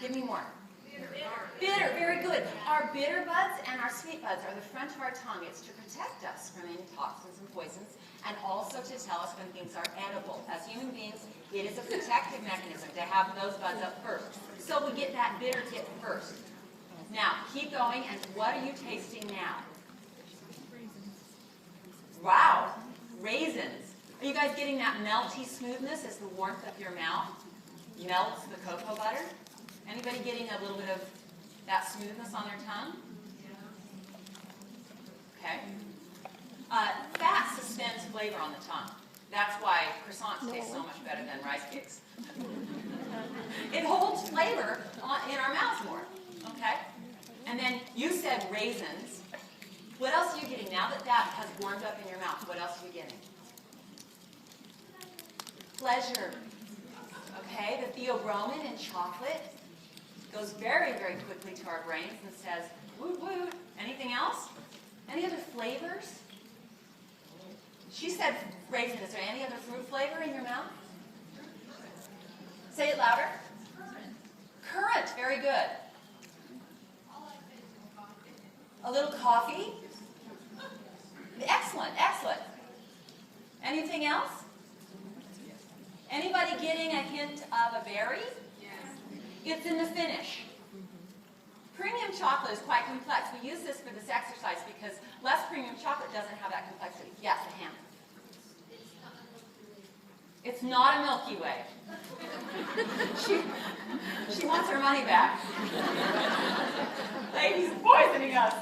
Give me more. Bitter, very good. Our bitter buds and our sweet buds are the front of our tongue. It's to protect us from any toxins and poisons, and also to tell us when things are edible. As human beings, it is a protective mechanism to have those buds up first. So we get that bitter tip first. Now, keep going, and what are you tasting now? Wow, raisins. Are you guys getting that melty smoothness as the warmth of your mouth melts the cocoa butter? Anybody getting a little bit of that smoothness on their tongue? Okay. Fat suspends flavor on the tongue. That's why croissants taste so much better than rice cakes. It holds flavor in our mouths more. Okay? And then you said raisins. What else are you getting? Now that that has warmed up in your mouth, what else are you getting? Pleasure. Okay? The theobromine in chocolate goes very, very quickly to our brains and says, woot woot. Anything else? Any other flavors? She said raisin. Is there any other fruit flavor in your mouth? Say it louder. Currant. Very good. A little coffee. Excellent, excellent. Anything else? Anybody getting a hint of a berry? It's in the finish. Premium chocolate is quite complex. We use this for this exercise because less premium chocolate doesn't have that complexity. Yes, a hand. It's not a Milky Way. She wants her money back. Lady's poisoning us.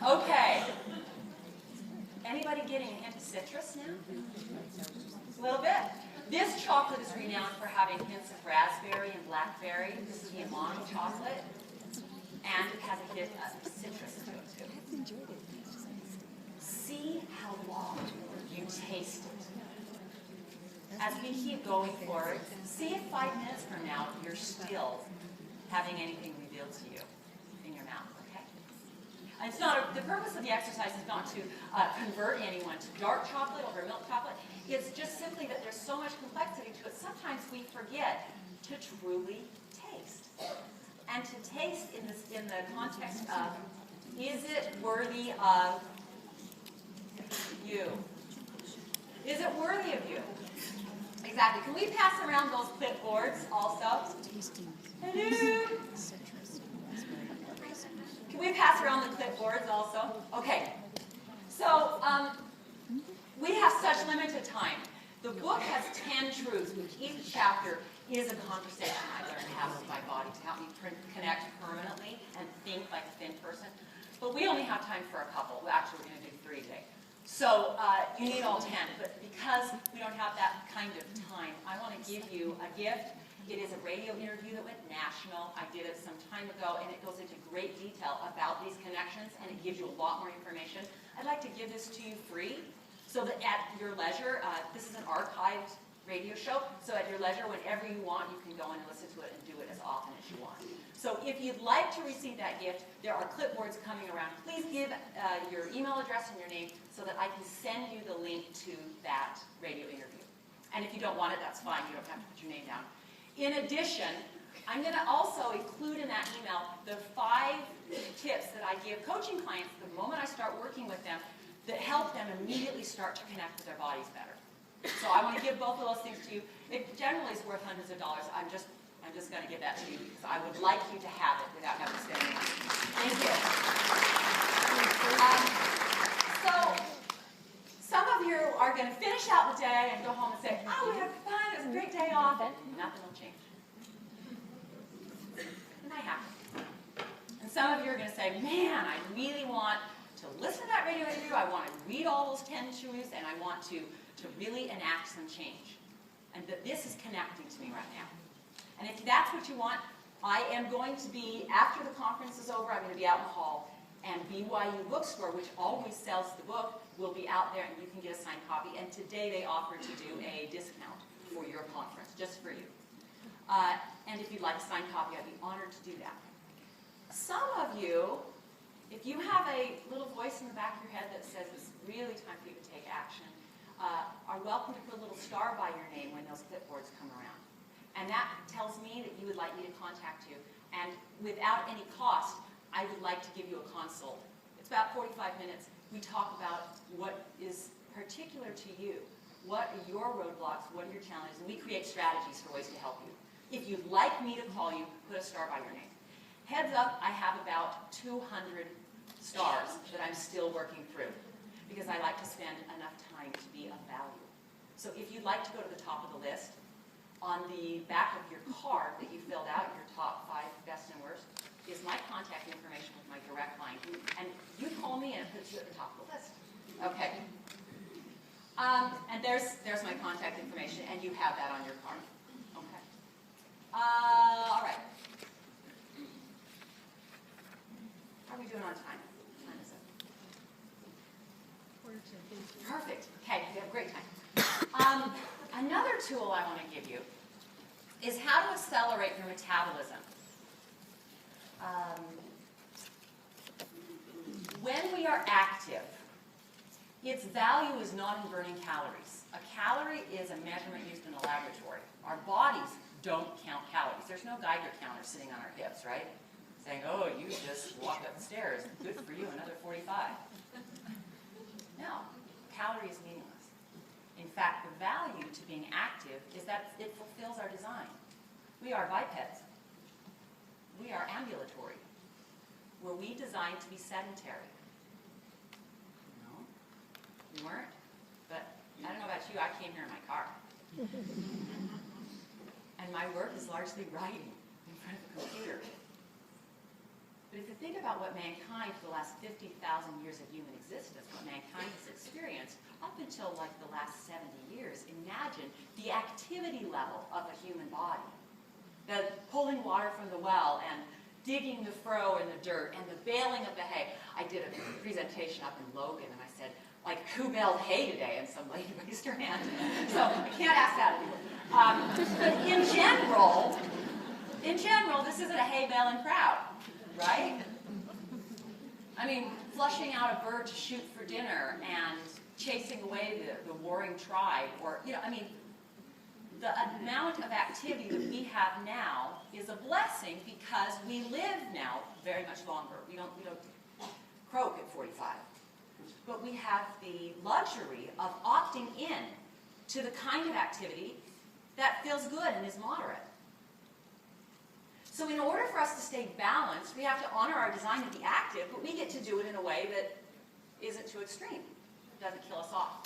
Okay. Anybody getting a hint of citrus now? A little bit. This chocolate is renowned for having hints of raspberry and blackberry. This is the Amano chocolate. And it has a hint of citrus to it, too. See how long you taste it. As we keep going forward, see if 5 minutes from now you're still having anything revealed to you in your mouth, okay? It's not the purpose of the exercise is not to convert anyone to dark chocolate over milk chocolate. It's just simply that there's so much complexity to it. Sometimes we forget to truly taste. And to taste in the context of, is it worthy of you? Is it worthy of you? Exactly. Can we pass around those clipboards also? Hello? Can we pass around the clipboards also? Okay. So, we have such limited time. The book has 10 truths, which each chapter is a conversation I learned to have with my body to help me connect permanently and think like a thin person. But we only have time for a couple. Actually, we're going to do 3 today. So you need all 10. But because we don't have that kind of time, I want to give you a gift. It is a radio interview that went national. I did it some time ago, and it goes into great detail about these connections, and it gives you a lot more information. I'd like to give this to you free, so that at your leisure, this is an archived radio show, so at your leisure, whenever you want, you can go and listen to it and do it as often as you want. So if you'd like to receive that gift, there are clipboards coming around. Please give your email address and your name so that I can send you the link to that radio interview. And if you don't want it, that's fine. You don't have to put your name down. In addition, I'm going to also include in that email the 5 tips that I give coaching clients the moment I start working with them that help them immediately start to connect with their bodies better. So I want to give both of those things to you. It generally is worth hundreds of dollars. I'm just going to give that to you because I would like you to have it without having to spend any money. Thank you. So some of you are going to finish out the day and go home and say, oh, we had fun. It was a great day off. And nothing will change. It might happen. And some of you are going to say, man, I really want to listen to that radio interview. I want to read all those 10 truths, and I want to really enact some change. And that this is connecting to me right now. And if that's what you want, I am going to be, after the conference is over, I'm going to be out in the hall, and BYU Bookstore, which always sells the book, will be out there, and you can get a signed copy. And today they offered to do a discount for your conference, just for you. And if you'd like a signed copy, I'd be honored to do that. Some of you, if you have a little voice in the back of your head that says it's really time for you to take action, are welcome to put a little star by your name when those clipboards come around. And that tells me that you would like me to contact you. without any cost, I would like to give you a consult. It's about 45 minutes. We talk about what is particular to you. What are your roadblocks? What are your challenges? And we create strategies for ways to help you. If you'd like me to call you, put a star by your name. Heads up, I have about 200 stars that I'm still working through because I like to spend enough time to be of value. So if you'd like to go to the top of the list, on the back of your card that you filled out, your top 5 best and worst, is my contact information with my direct line. And you call me and it puts you at the top of the list. Okay. And there's my contact information, and you have that on your card. Okay. All right. How are we doing on time? What time is it? Perfect. Okay, we have a great time. Another tool I want to give you is how to accelerate your metabolism. When we are active, its value is not in burning calories. A calorie is a measurement used in a laboratory. Our bodies don't count calories. There's no Geiger counter sitting on our hips, right? Saying, oh, you just walked up the stairs. Good for you, another 45. No, calorie is meaningless. In fact, the value to being active is that it fulfills our design. We are bipeds. We are ambulatory. Were we designed to be sedentary? No, we weren't. But I don't know about you, I came here in my car. And my work is largely writing in front of a computer. But if you think about what mankind for the last 50,000 years of human existence, what mankind has experienced up until like the last 70 years, imagine the activity level of a human body. The pulling water from the well and digging the furrow in the dirt and the baling of the hay. I did a presentation up in Logan and I said, like, who baled hay today? And some lady raised her hand. So I can't ask that anymore. But in general, this isn't a hay baling crowd, right? I mean, flushing out a bird to shoot for dinner and chasing away the warring tribe, or, you know, I mean, the amount of activity that we have now is a blessing because we live now very much longer. We don't croak at 45. But we have the luxury of opting in to the kind of activity that feels good and is moderate. So in order for us to stay balanced, we have to honor our design to be active, but we get to do it in a way that isn't too extreme. It doesn't kill us off.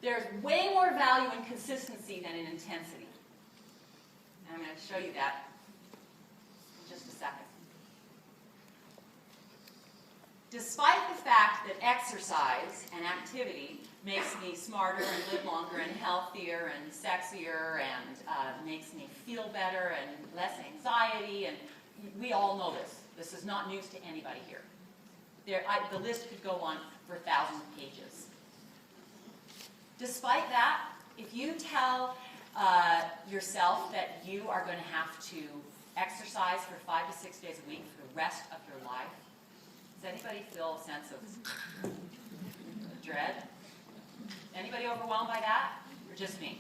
There's way more value in consistency than in intensity. And I'm going to show you that in just a second. Despite the fact that exercise and activity makes me smarter and live longer and healthier and sexier and makes me feel better and less anxiety, and we all know this. This is not news to anybody here. The list could go on for thousands of pages. Despite that, if you tell yourself that you are going to have to exercise for 5 to 6 days a week for the rest of your life, does anybody feel a sense of dread? Anybody overwhelmed by that? Or just me?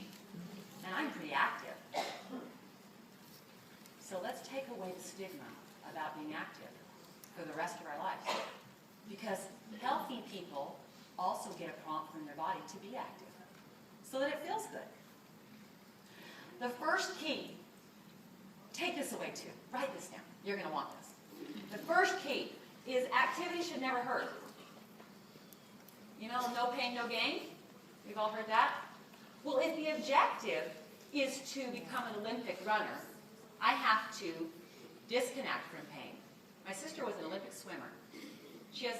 And I'm pretty active. So let's take away the stigma about being active for the rest of our lives. Because healthy people also get a prompt from their body to be active, so that it feels good. The first key, take this away too. Write this down. You're going to want this. The first key is activity should never hurt. You know, no pain, no gain? We've all heard that? Well, if the objective is to become an Olympic runner, I have to disconnect from pain. My sister was an Olympic swimmer. She has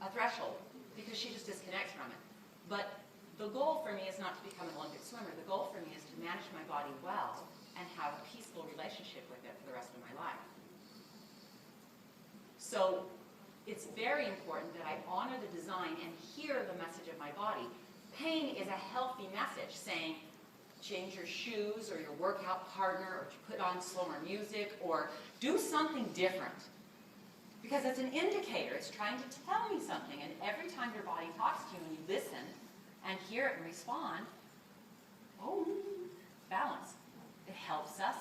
a threshold because she just disconnects from it. But the goal for me is not to become an Olympic swimmer. The goal for me is to manage my body well and have a peaceful relationship with it for the rest of my life. So it's very important that I honor the design and hear the message of my body. Pain is a healthy message saying, change your shoes or your workout partner, or put on slower music, or do something different. Because it's an indicator. It's trying to tell me something. And every time your body talks to you and you listen and hear it and respond, oh, balance. It helps us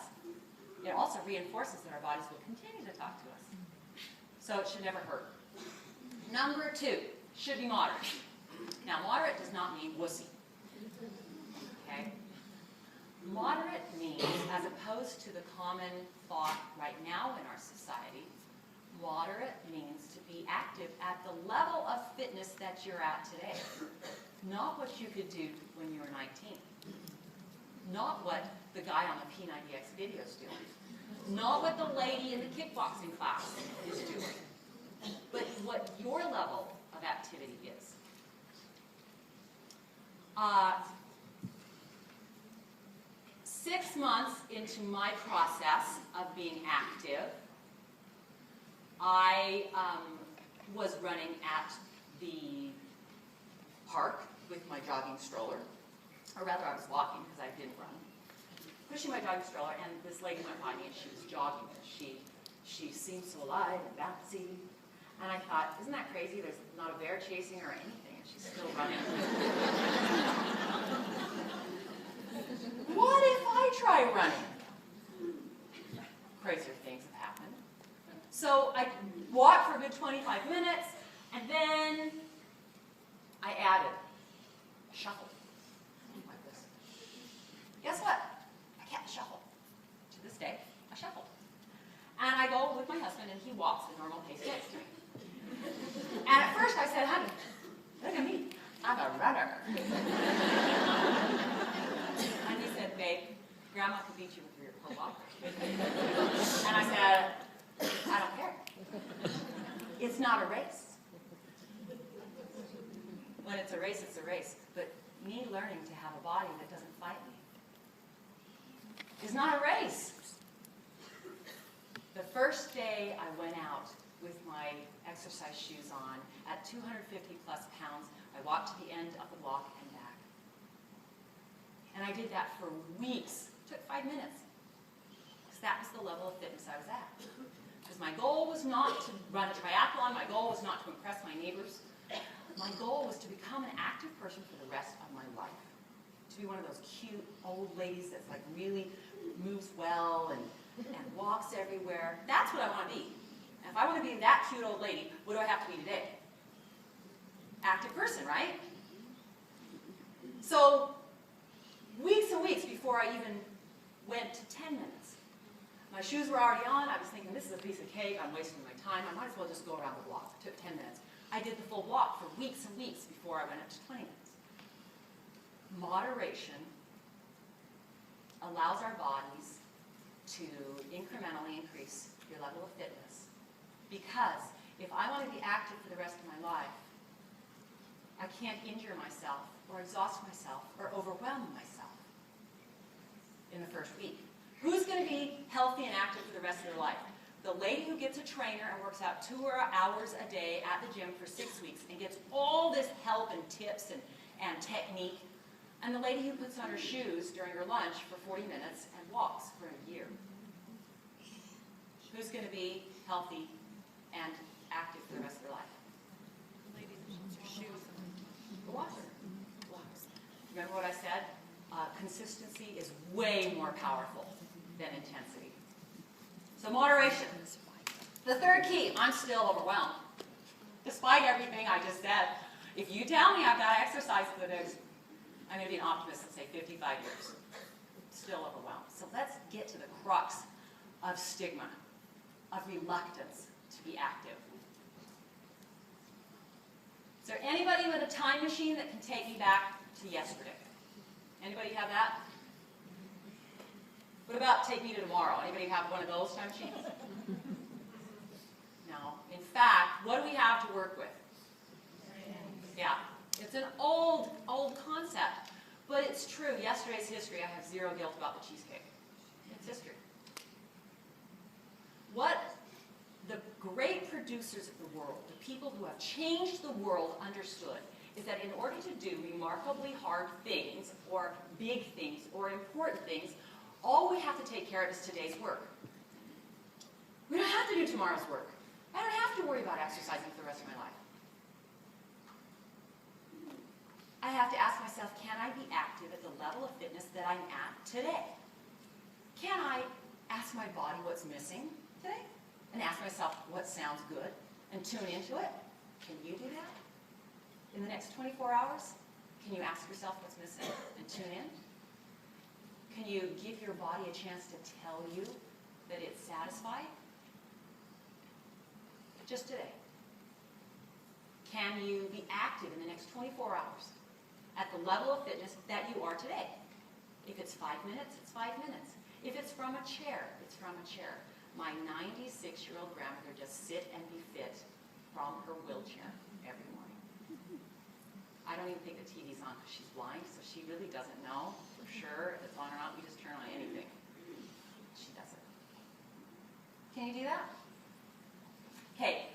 It also reinforces that our bodies will continue to talk to us. So it should never hurt. Number 2, should be moderate. Now, moderate does not mean wussy. Okay? Moderate means, as opposed to the common thought right now in our society, moderate means to be active at the level of fitness that you're at today. Not what you could do when you were 19. Not what the guy on the P90X video is doing. Not what the lady in the kickboxing class is doing. But what your level of activity is. 6 months into my process of being active, I was running at the park with my jogging stroller. Or rather, I was walking because I didn't run. Pushing my jogging stroller, and this lady went by me and she was jogging. She seemed so alive and bouncy. And I thought, isn't that crazy? There's not a bear chasing her or anything, and she's still running. What if I try running? Crazier things have happened. So I walked for a good 25 minutes, and then I added a shuffle. Like this. Guess what? I can't shuffle. To this day, I shuffle. And I go with my husband, and he walks the normal pace next to me. And at first I said, honey, look at me. I'm a runner. And he said, babe, Grandma could beat you with her walker. And I said, I don't care. It's not a race. When it's a race, it's a race. But me learning to have a body that doesn't fight me is not a race. The first day I went out with my exercise shoes on, at 250 plus pounds, I walked to the end of the block and back. And I did that for weeks. It took 5 minutes. Because that was the level of fitness I was at. Because my goal was not to run a triathlon, my goal was not to impress my neighbors. My goal was to become an active person for the rest of my life. To be one of those cute old ladies that's like really moves well and walks everywhere. That's what I want to be. And if I want to be that cute old lady, what do I have to be today? Active person, right? So, weeks and weeks before I even went to 10 minutes. My shoes were already on. I was thinking, this is a piece of cake. I'm wasting my time. I might as well just go around the block. It took 10 minutes. I did the full block for weeks and weeks before I went up to 20 minutes. Moderation allows our bodies to incrementally increase your level of fitness. Because if I want to be active for the rest of my life, I can't injure myself or exhaust myself or overwhelm myself in the first week. Who's going to be healthy and active for the rest of their life? The lady who gets a trainer and works out 2 hours a day at the gym for 6 weeks and gets all this help and tips and technique, and the lady who puts on her shoes during her lunch for 40 minutes and walks for a year. Who's going to be healthy and active for the rest of their life? The lady that puts her shoes on. The walker. Remember what I said? Consistency is way more powerful than intensity. So moderation. The third key, I'm still overwhelmed. Despite everything I just said, if you tell me I've got to exercise for the next, I'm going to be an optimist and say 55 years. Still overwhelmed. So let's get to the crux of stigma, of reluctance to be active. Is there anybody with a time machine that can take me back to yesterday? Anybody have that? What about take me to tomorrow? Anybody have one of those time machines? No. In fact, what do we have to work with? Yeah. It's an old concept. But it's true. Yesterday's history. I have zero guilt about the cheesecake. It's history. What the great producers of the world, the people who have changed the world, understood is that in order to do remarkably hard things, or big things, or important things, all we have to take care of is today's work. We don't have to do tomorrow's work. I don't have to worry about exercising for the rest of my life. I have to ask myself, can I be active at the level of fitness that I'm at today? Can I ask ask my body what's missing today? And ask myself what sounds good and tune into it? Can you do that? In the next 24 hours, can you ask yourself what's missing and tune in? Can you give your body a chance to tell you that it's satisfied? Just today. Can you be active in the next 24 hours at the level of fitness that you are today? If it's 5 minutes, it's 5 minutes. If it's from a chair, it's from a chair. My 96-year-old grandmother just sit and be fit from her wheelchair every morning. I don't even think the TV's on because she's blind, so she really doesn't know for sure if it's on or not. We just turn on anything. She does it. Can you do that? Okay.